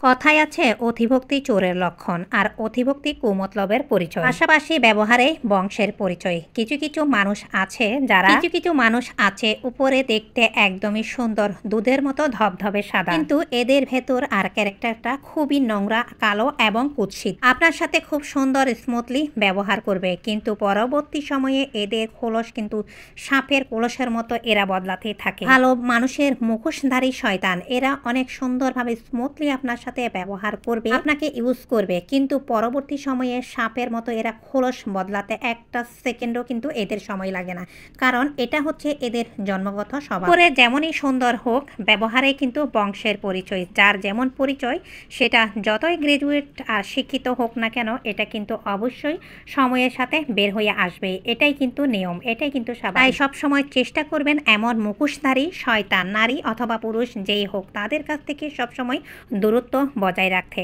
কথায় আছে অধিভক্তি চোরের লক্ষণ আর অধিভক্তি কুমতলবের পরিচয়। পাশাপাশি ব্যবহারে বংশের পরিচয়। কিছু মানুষ আছে উপরে দেখতে একদমই সুন্দর, দুধের মতো ধবধবে সাদা, কিন্তু এদের ভেতর আর ক্যারেক্টারটা খুবই নোংরা, কালো এবং কুৎসিত। আপনার সাথে খুব সুন্দর স্মুথলি ব্যবহার করবে, কিন্তু পরবর্তী সময়ে এদের খোলস কিন্তু সাপের কলসের মতো এরা বদলাতেই থাকে। ভালো মানুষের মুখোশধারী শয়তান। এরা অনেক সুন্দরভাবে স্মুথলি আপনার সাথে ব্যবহার করবে, আপনাকে ইউজ করবে, কিন্তু পরবর্তী সময়ে সাপের মতো এরা খোলস বদলাতে একটা সেকেন্ডও কিন্তু এদের সময় লাগে না, কারণ এটা হচ্ছে এদের জন্মগত স্বভাব। করে যেমনই সুন্দর হোক, ব্যবহারে কিন্তু বংশের পরিচয়। যার যেমন পরিচয়, সেটা যতই গ্রাজুয়েট আর শিক্ষিত হোক না কেন, এটা কিন্তু অবশ্যই সময়ের সাথে বের হয়ে আসবে। এটাই কিন্তু নিয়ম, এটাই কিন্তু স্বাভাবিক। তাই সবসময় চেষ্টা করবেন এমন মুখোশধারী শয়তান, নারী অথবা পুরুষ যেই হোক, তাদের কাছ থেকে সবসময় দূরত্ব বজায় রাখতে।